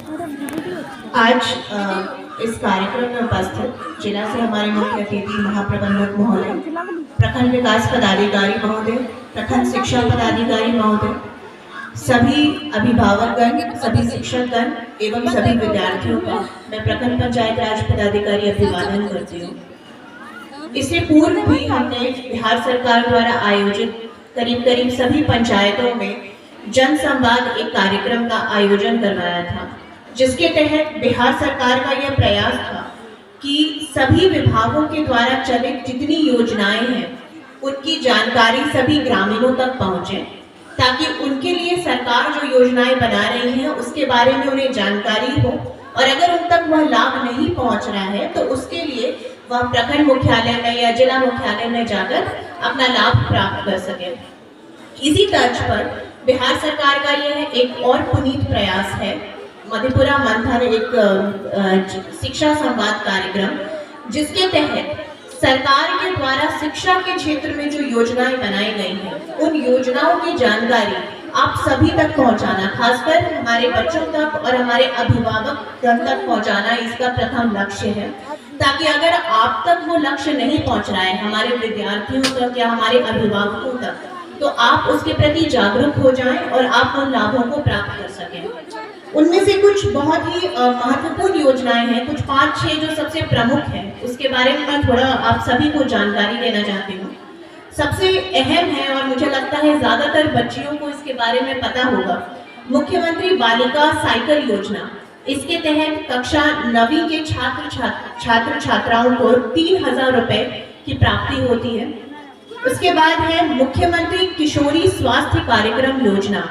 आज इस कार्यक्रम में उपस्थित जिला से हमारे मुख्य अतिथि महाप्रबंधक महोदय, प्रखंड विकास पदाधिकारी महोदय, प्रखंड शिक्षा पदाधिकारी महोदय, सभी अभिभावकगण, सभी शिक्षकगण एवं सभी विद्यार्थियों का मैं प्रखंड पंचायत राज पदाधिकारी अभिवादन करती हूँ। इससे पूर्व भी हमने बिहार सरकार द्वारा आयोजित करीब करीब सभी पंचायतों में जन संवाद एक कार्यक्रम का आयोजन करवाया था, जिसके तहत बिहार सरकार का यह प्रयास था कि सभी विभागों के द्वारा चलित जितनी योजनाएं हैं उनकी जानकारी सभी ग्रामीणों तक पहुंचे, ताकि उनके लिए सरकार जो योजनाएं बना रही है उसके बारे में उन्हें जानकारी हो, और अगर उन तक वह लाभ नहीं पहुंच रहा है तो उसके लिए वह प्रखंड मुख्यालय में या जिला मुख्यालय में जाकर अपना लाभ प्राप्त कर सके। इसी तर्ज पर बिहार सरकार का यह एक और पुनीत प्रयास है, मधेपुरा मंथन, एक शिक्षा संवाद कार्यक्रम, जिसके तहत सरकार के द्वारा शिक्षा के क्षेत्र में जो योजनाएं बनाई गई हैं उन योजनाओं की जानकारी आप सभी तक पहुंचाना, खासकर हमारे बच्चों तक और हमारे अभिभावक तक पहुंचाना इसका प्रथम लक्ष्य है, ताकि अगर आप तक वो लक्ष्य नहीं पहुंच रहा है, हमारे विद्यार्थियों तक या हमारे अभिभावकों तक, तो आप उसके प्रति जागरूक हो जाएं और आप उन लाभों को प्राप्त कर सकें। उनमें से कुछ बहुत ही महत्वपूर्ण योजनाएं हैं, कुछ 5-6 जो सबसे प्रमुख हैं, उसके बारे में मैं थोड़ा आप सभी को जानकारी देना चाहती हूँ। सबसे अहम है और मुझे लगता है ज्यादातर बच्चियों को इसके बारे में पता होगा, मुख्यमंत्री बालिका साइकिल योजना। इसके तहत कक्षा 9वीं के छात्र छात्राओं को 3000 रुपए की प्राप्ति होती है। उसके बाद है मुख्यमंत्री किशोरी स्वास्थ्य कार्यक्रम योजना।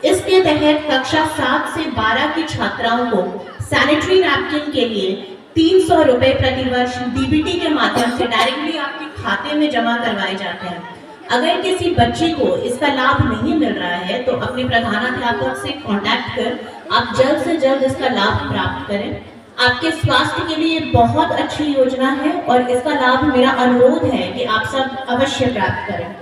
इसके तहत कक्षा 7 से 12 की छात्राओं को सैनिटरी नैपकिन के लिए 300 रुपए प्रतिवर्ष डीबीटी के माध्यम से डायरेक्टली आपके खाते में जमा करवाए जाते हैं। अगर किसी बच्ची को इसका लाभ नहीं मिल रहा है तो अपने प्रधानाध्यापक से कांटेक्ट कर आप जल्द से जल्द इसका लाभ प्राप्त करें। आपके स्वास्थ्य के लिए बहुत अच्छी योजना है और इसका लाभ मेरा अनुरोध है कि आप सब अवश्य प्राप्त करें।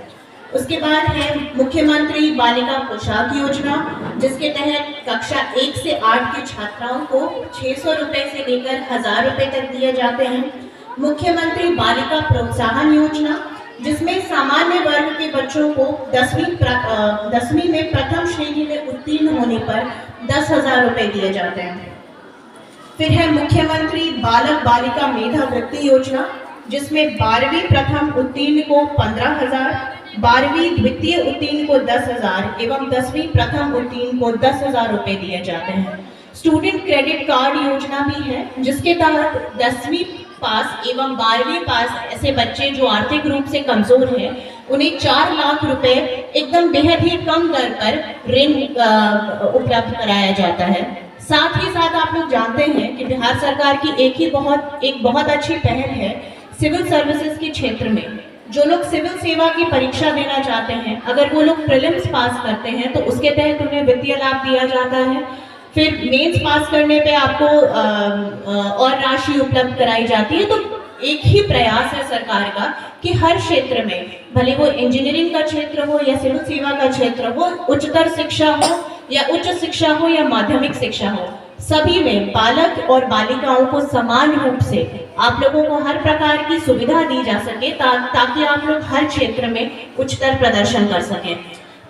उसके बाद है मुख्यमंत्री बालिका पोशाक योजना, जिसके तहत कक्षा 1 से 8 की छात्राओं को 600 रुपए से लेकर 1000 रुपए तक दिए जाते हैं। मुख्यमंत्री बालिका प्रोत्साहन योजना, जिसमें सामान्य वर्ग के बच्चों को 10वीं में प्रथम श्रेणी में उत्तीर्ण होने पर 10,000 रुपए दिए जाते हैं। फिर है मुख्यमंत्री बालक बालिका मेधावृत्ति योजना, जिसमें 12वीं प्रथम उत्तीर्ण को 15,000, 12वीं द्वितीय उत्तीर्ण को 10,000 एवं 10वीं प्रथम उत्तीर्ण को 10,000 रुपए दिए जाते हैं। स्टूडेंट क्रेडिट कार्ड योजना भी है, जिसके तहत 10वीं पास एवं 12वीं पास ऐसे बच्चे जो आर्थिक रूप से कमजोर हैं उन्हें 4 लाख रुपए एकदम बेहद ही कम दर पर ऋण उपलब्ध कराया जाता है। साथ ही साथ आप लोग जानते हैं कि बिहार सरकार की एक बहुत अच्छी पहल है सिविल सर्विसेज के क्षेत्र में। जो लोग सिविल सेवा की परीक्षा देना चाहते हैं, अगर वो लोग प्रीलिम्स पास करते हैं तो उसके तहत उन्हें वित्तीय लाभ दिया जाता है। फिर मेंस पास करने पे आपको और राशि उपलब्ध कराई जाती है। तो एक ही प्रयास है सरकार का कि हर क्षेत्र में, भले वो इंजीनियरिंग का क्षेत्र हो या सिविल सेवा का क्षेत्र हो, उच्चतर शिक्षा हो या उच्च शिक्षा हो या माध्यमिक शिक्षा हो, सभी में बालक और बालिकाओं को समान रूप से आप लोगों को हर प्रकार की सुविधा दी जा सके, ताकि आप लोग हर क्षेत्र में उच्चतर प्रदर्शन कर सकें।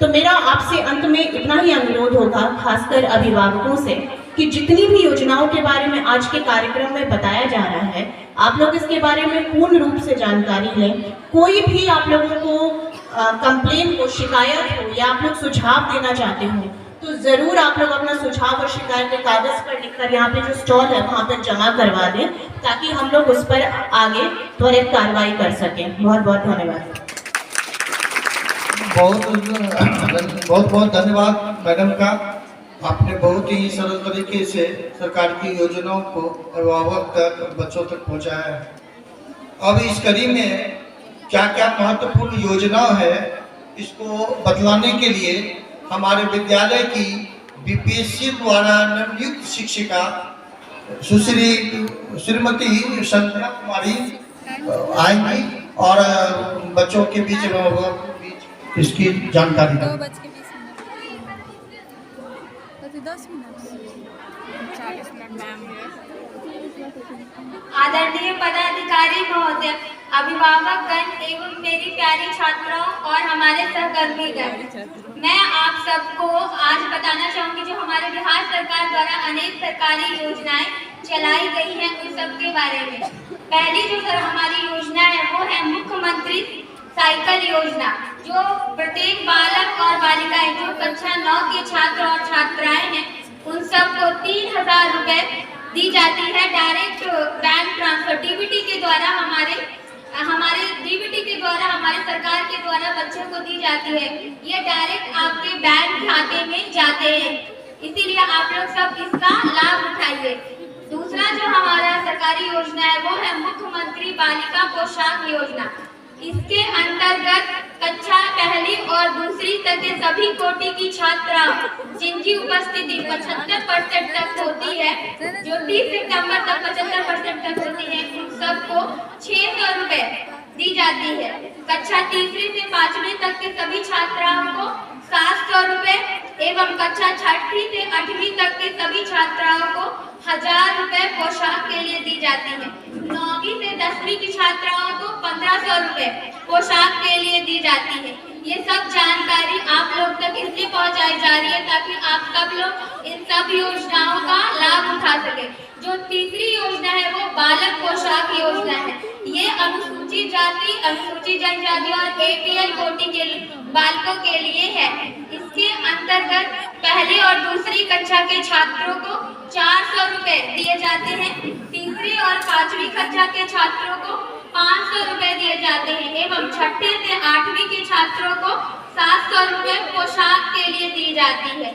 तो मेरा आपसे अंत में इतना ही अनुरोध होगा, खासकर अभिभावकों से, कि जितनी भी योजनाओं के बारे में आज के कार्यक्रम में बताया जा रहा है, आप लोग इसके बारे में पूर्ण रूप से जानकारी लें। कोई भी आप लोगों को कंप्लेन हो, शिकायत हो या आप लोग सुझाव देना चाहते हो तो जरूर आप लोग अपना सुझाव और शिकायत के कागज पर लिखकर यहाँ पे जो स्टॉल है वहाँ पर जमा करवा दें, ताकि हम लोग उस पर आगे त्वरित कार्रवाई कर सकें। बहुत बहुत धन्यवाद। बहुत बहुत धन्यवाद मैडम का। आपने बहुत ही सरल तरीके से सरकार की योजनाओं को अभिभावक तक, बच्चों तक पहुँचाया है। अब इस कड़ी में क्या क्या महत्वपूर्ण योजना है, इसको बतलाने के लिए हमारे विद्यालय की बीपीएससी द्वारा नवनियुक्त शिक्षिका श्रीमती संजना कुमारी आएंगी और बच्चों के बीच इसकी जानकारी देंगी। आदरणीय पदाधिकारी महोदय, अभिभावकगण एवं मेरी प्यारी छात्राओं और हमारे सहकर्मीगण, मैं आप सबको आज बताना चाहूंगी जो हमारे बिहार सरकार द्वारा अनेक सरकारी योजनाएं चलाई गई हैं उन सब के बारे में। पहली जो हमारी योजना है वो है मुख्यमंत्री साइकिल योजना, जो प्रत्येक बालक और बालिकाएं जो कक्षा 9 के छात्र और छात्राएं हैं उन सबको 3000 रुपए दी जाती है डायरेक्ट बैंक ट्रांसफर डीबीटी के द्वारा हमारे डीबीटी के द्वारा हमारे सरकार के द्वारा बच्चों को दी जाती है। ये डायरेक्ट आपके बैंक खाते में जाते हैं, इसीलिए आप लोग सब इसका लाभ उठाइए। दूसरा जो हमारा सरकारी योजना है वो है मुख्यमंत्री बालिका पोशाक योजना। इसके अंतर्गत कक्षा पहली और दूसरी तक के सभी कोटि की छात्राओं जिनकी उपस्थिति 75% तक होती है, जो 30 सितंबर तक 75% तक होती है, उन सबको 600 रुपए दी जाती है। कक्षा तीसरी से 5वीं तक के सभी छात्राओं को 700 रुपए एवं कक्षा 6वीं से 8वीं तक के सभी छात्राओं को 1000 रुपए पोशाक के लिए दी जाती है। 9वीं से 10वीं की छात्राओं को 1500 रुपए पोशाक के लिए दी जाती है। ये सब जानकारी आप लोग तक इसलिए पहुंचाई जा रही है ताकि आप सब लोग इन सब योजनाओं का लाभ उठा सके। जो तीसरी योजना है वो बालक पोशाक योजना है। ये अनुसूचित जाति, अनुसूचित जनजाति और APL कोटि के बालकों के लिए है। इसके अंतर्गत पहली और दूसरी कक्षा के छात्रों को 400 रुपए दिए जाते हैं। तीसरी और 5वीं कक्षा के छात्रों को 500 रुपए दिए जाते हैं एवं 6ठी से 8वीं के छात्रों को 700 रुपए पोशाक के लिए दी जाती है।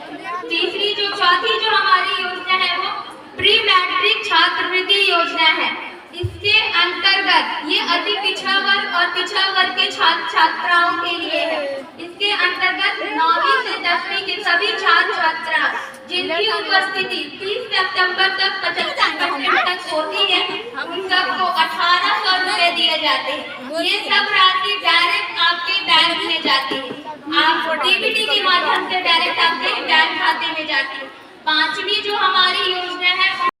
चौथी जो हमारी योजना है वो प्री मैट्रिक छात्रवृत्ति योजना है। इसके अंतर्गत ये अति पिछड़ा वर्ग और पिछड़ा वर्ग के छात्राओं के लिए है। इसके अंतर्गत 9वीं से 10वीं के सभी छात्र छात्रा जिनकी उपस्थिति 30 सितंबर तक 75% तक होती है, उन सबको 1800 रुपए दिए जाते हैं। ये सब राशि डायरेक्ट आपके बैंक में जाती है, आप डीबीटी के माध्यम से डायरेक्ट आपके बैंक खाते में जाती है। 5वीं जो हमारी योजना है